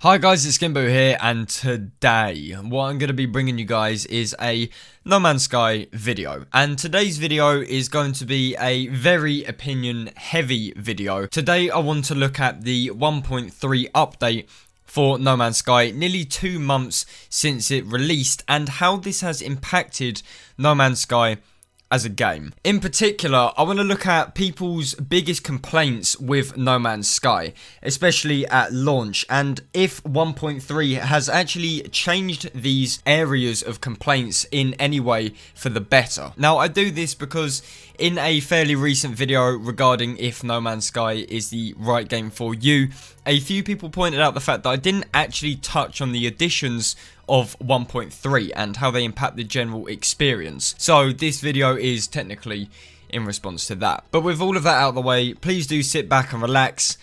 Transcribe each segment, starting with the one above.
Hi guys, it's SkintBoot here, and today what I'm going to be bringing you guys is a No Man's Sky video. And today's video is going to be a very opinion heavy video. Today I want to look at the 1.3 update for No Man's Sky, nearly 2 months since it released, and how this has impacted No Man's Sky as a game. In particular, I want to look at people's biggest complaints with No Man's Sky, especially at launch, and if 1.3 has actually changed these areas of complaints in any way for the better. Now, I do this because in a fairly recent video regarding if No Man's Sky is the right game for you, a few people pointed out the fact that I didn't actually touch on the additions of 1.3 and how they impact the general experience. So this video is technically in response to that. But with all of that out of the way, please do sit back and relax.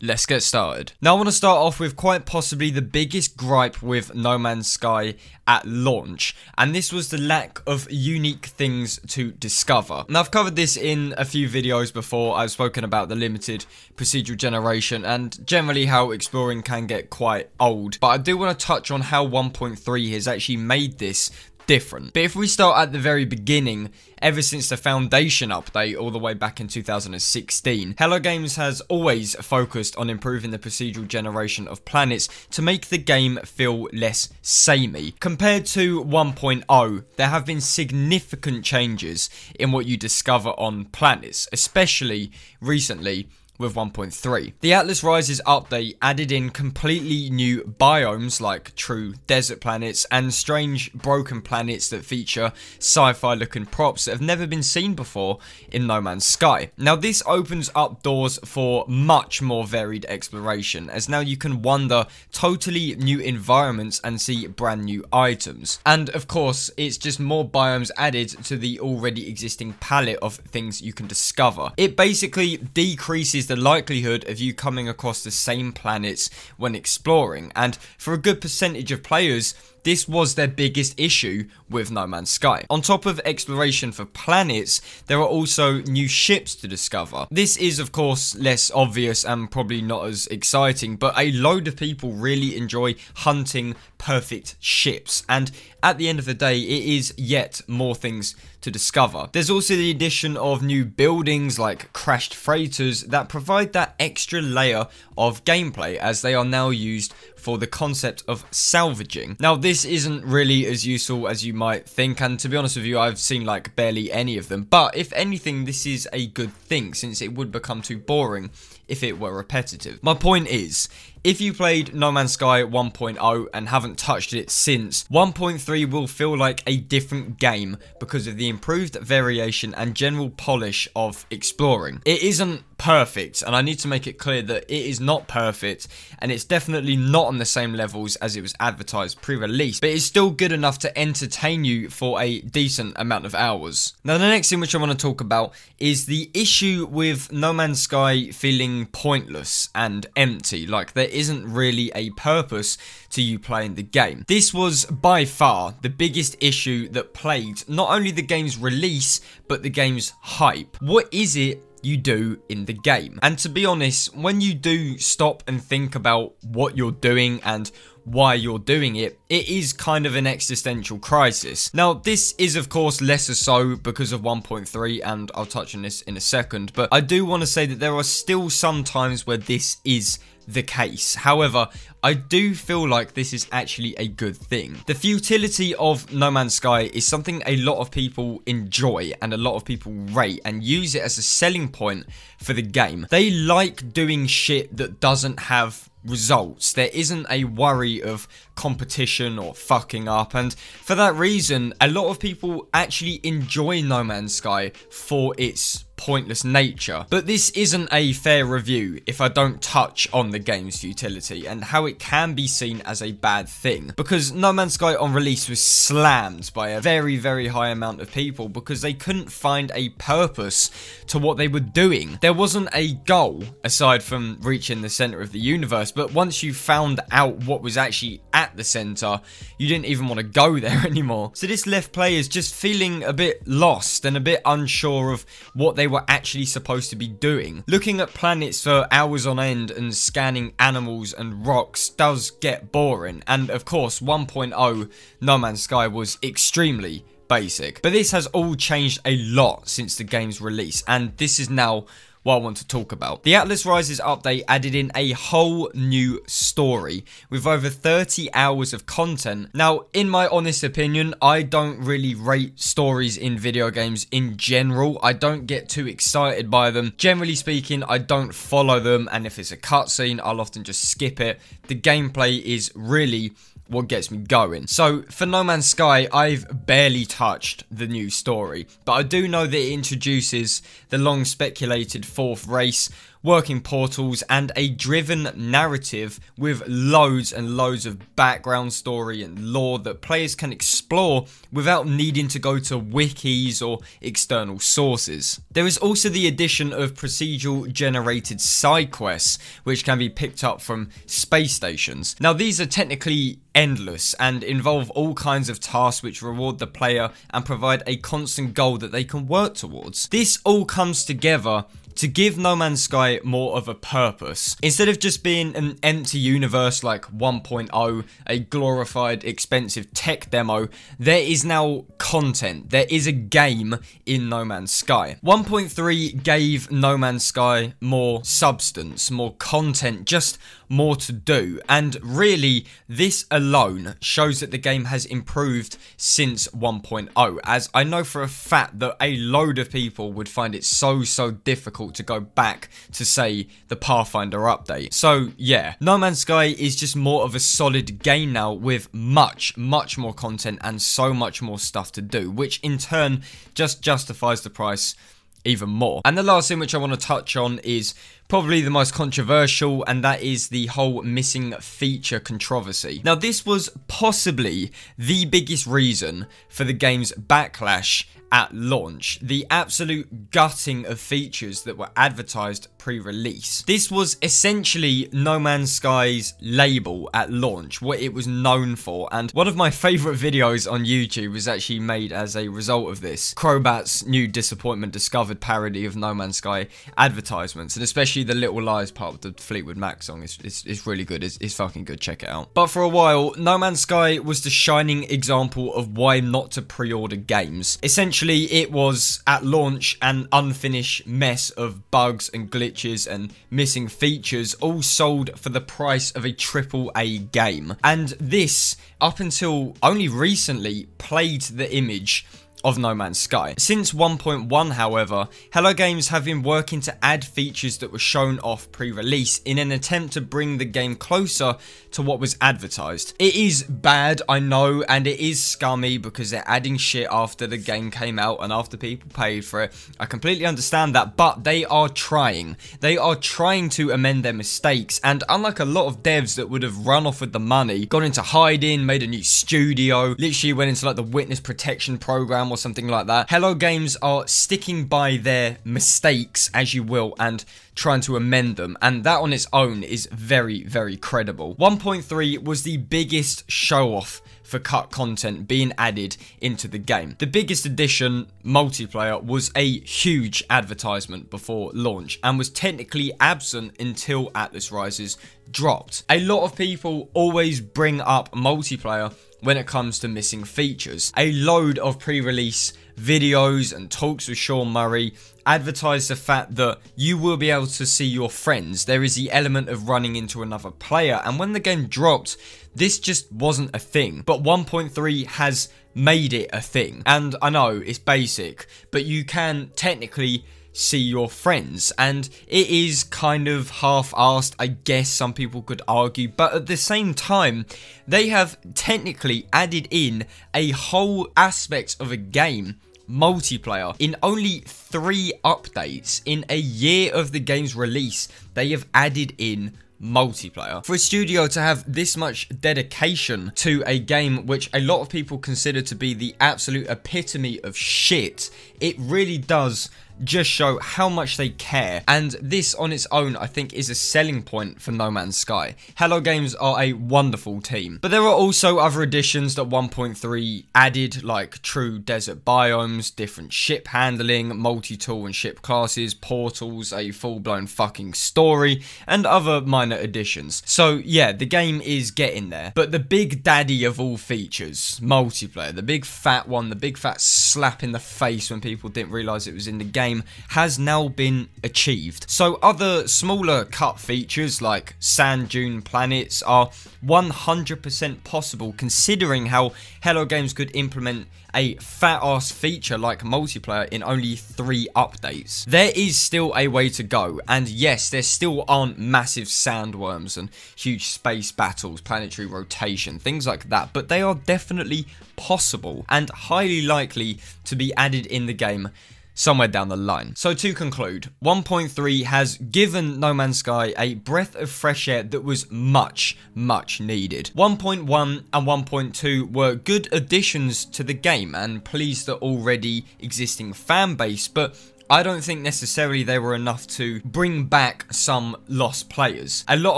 Let's get started. Now I want to start off with quite possibly the biggest gripe with No Man's Sky at launch, and this was the lack of unique things to discover. Now I've covered this in a few videos before. I've spoken about the limited procedural generation and generally how exploring can get quite old, but I do want to touch on how 1.3 has actually made this different. But if we start at the very beginning, ever since the Foundation update all the way back in 2016, Hello Games has always focused on improving the procedural generation of planets to make the game feel less samey. Compared to 1.0, there have been significant changes in what you discover on planets, especially recently with 1.3. The Atlas Rises update added in completely new biomes like true desert planets and strange broken planets that feature sci-fi looking props that have never been seen before in No Man's Sky. Now this opens up doors for much more varied exploration, as now you can wander totally new environments and see brand new items. And of course, it's just more biomes added to the already existing palette of things you can discover. It basically decreases the likelihood of you coming across the same planets when exploring, and for a good percentage of players, this was their biggest issue with No Man's Sky. On top of exploration for planets, there are also new ships to discover. This is of course less obvious and probably not as exciting, but a load of people really enjoy hunting perfect ships, and at the end of the day, it is yet more things to discover. There's also the addition of new buildings like crashed freighters that provide that extra layer of gameplay, as they are now used for the concept of salvaging. Now this isn't really as useful as you might think, and to be honest with you, I've seen like barely any of them, but if anything, this is a good thing since it would become too boring if it were repetitive. My point is, if you played No Man's Sky 1.0 and haven't touched it since, 1.3 will feel like a different game because of the improved variation and general polish of exploring. It isn't perfect, and I need to make it clear that it is not perfect, and it's definitely not on the same levels as it was advertised pre-release, but it's still good enough to entertain you for a decent amount of hours. Now the next thing which I want to talk about is the issue with No Man's Sky feeling pointless and empty, like there isn't really a purpose to you playing the game. This was by far the biggest issue that plagued not only the game's release, but the game's hype. What is it you do in the game? And to be honest, when you do stop and think about what you're doing and why you're doing it, it is kind of an existential crisis. Now this is of course lesser so because of 1.3, and I'll touch on this in a second, but I do want to say that there are still some times where this is the case. However, I do feel like this is actually a good thing. The futility of No Man's Sky is something a lot of people enjoy and a lot of people rate and use it as a selling point for the game. They like doing shit that doesn't have results. There isn't a worry of competition or fucking up, and for that reason, a lot of people actually enjoy No Man's Sky for its pointless nature. But this isn't a fair review if I don't touch on the game's futility and how it can be seen as a bad thing, because No Man's Sky on release was slammed by a very high amount of people because they couldn't find a purpose to what they were doing. There wasn't a goal aside from reaching the center of the universe, but once you found out what was actually at at the center, you didn't even want to go there anymore. So this left players just feeling a bit lost and a bit unsure of what they were actually supposed to be doing. Looking at planets for hours on end and scanning animals and rocks does get boring, and of course 1.0 No Man's Sky was extremely basic. But this has all changed a lot since the game's release, and this is now what I want to talk about. The Atlas Rises update added in a whole new story with over 30 hours of content. Now, in my honest opinion, I don't really rate stories in video games in general. I don't get too excited by them. Generally speaking, I don't follow them, and if it's a cutscene, I'll often just skip it. The gameplay is really what gets me going. So for No Man's Sky, I've barely touched the new story, but I do know that it introduces the long speculated fourth race, working portals, and a driven narrative with loads and loads of background story and lore that players can explore without needing to go to wikis or external sources. There is also the addition of procedural generated side quests, which can be picked up from space stations. Now these are technically endless and involve all kinds of tasks which reward the player and provide a constant goal that they can work towards. This all comes together to give No Man's Sky more of a purpose. Instead of just being an empty universe like 1.0, a glorified expensive tech demo, there is now content. There is a game in No Man's Sky. 1.3 gave No Man's Sky more substance, more content, just more to do, and really this alone shows that the game has improved since 1.0, as I know for a fact that a load of people would find it so difficult to go back to, say, the Pathfinder update. So yeah, No Man's Sky is just more of a solid game now with much more content and so much more stuff to do, which in turn just justifies the price even more. And the last thing which I want to touch on is probably the most controversial, and that is the whole missing feature controversy. Now this was possibly the biggest reason for the game's backlash at launch, the absolute gutting of features that were advertised pre-release. This was essentially No Man's Sky's label at launch, what it was known for, and one of my favourite videos on YouTube was actually made as a result of this. Crobat's new Disappointment Discovered parody of No Man's Sky advertisements, and especially the Little Lies part of the Fleetwood Mac song is really good. It's fucking good, check it out. But for a while, No Man's Sky was the shining example of why not to pre-order games. Essentially, it was, at launch, an unfinished mess of bugs and glitches and missing features, all sold for the price of a AAA game. And this, up until only recently, played the image of No Man's Sky. Since 1.1, however, Hello Games have been working to add features that were shown off pre-release in an attempt to bring the game closer to what was advertised. It is bad, I know, and it is scummy because they're adding shit after the game came out and after people paid for it. I completely understand that, but they are trying. They are trying to amend their mistakes, and unlike a lot of devs that would have run off with the money, gone into hiding, made a new studio, literally went into like the witness protection program or something like that, Hello Games are sticking by their mistakes, as you will, and trying to amend them, and that on its own is very credible. 1.3 was the biggest show-off for cut content being added into the game. The biggest addition, multiplayer, was a huge advertisement before launch and was technically absent until Atlas Rises dropped. A lot of people always bring up multiplayer when it comes to missing features. A load of pre-release videos and talks with Sean Murray advertise the fact that you will be able to see your friends. There is the element of running into another player, and when the game dropped, this just wasn't a thing. But 1.3 has made it a thing, and I know it's basic, but you can technically see your friends, and it is kind of half-arsed, I guess some people could argue, but at the same time, they have technically added in a whole aspect of a game, multiplayer. In only 3 updates in a year of the game's release, they have added in multiplayer. For a studio to have this much dedication to a game which a lot of people consider to be the absolute epitome of shit, it really does just show how much they care, and this on its own I think is a selling point for No Man's Sky. Hello Games are a wonderful team, but there are also other additions that 1.3 added, like true desert biomes, different ship handling, multi-tool and ship classes, portals, a full-blown fucking story, and other minor additions. So yeah, the game is getting there, but the big daddy of all features, multiplayer, the big fat one, the big fat slap in the face when people didn't realise it was in the game, has now been achieved. So other smaller cut features like sand dune planets are 100% possible, considering how Hello Games could implement a fat ass feature like multiplayer in only 3 updates. There is still a way to go, and yes, there still aren't massive sandworms and huge space battles, planetary rotation, things like that, but they are definitely possible and highly likely to be added in the game somewhere down the line. So to conclude, 1.3 has given No Man's Sky a breath of fresh air that was much needed. 1.1 and 1.2 were good additions to the game and pleased the already existing fan base, but I don't think necessarily they were enough to bring back some lost players. A lot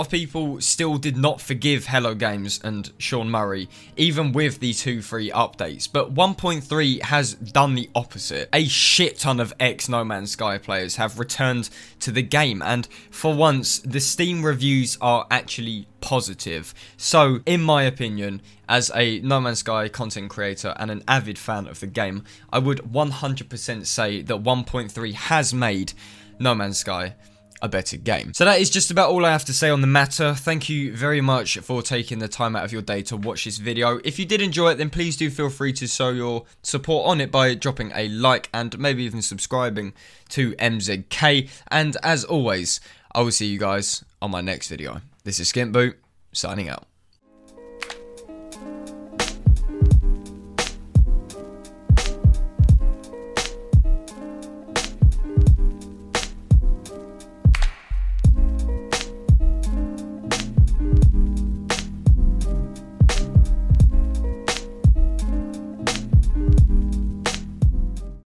of people still did not forgive Hello Games and Sean Murray, even with the 2-3 updates, but 1.3 has done the opposite. A shit ton of ex-No Man's Sky players have returned to the game, and for once, the Steam reviews are actually positive. So, in my opinion, as a No Man's Sky content creator and an avid fan of the game, I would 100% say that 1.3 has made No Man's Sky a better game. So that is just about all I have to say on the matter. Thank you very much for taking the time out of your day to watch this video. If you did enjoy it, then please do feel free to show your support on it by dropping a like and maybe even subscribing to MZK. And as always, I will see you guys on my next video. This is SkintBoot, signing out.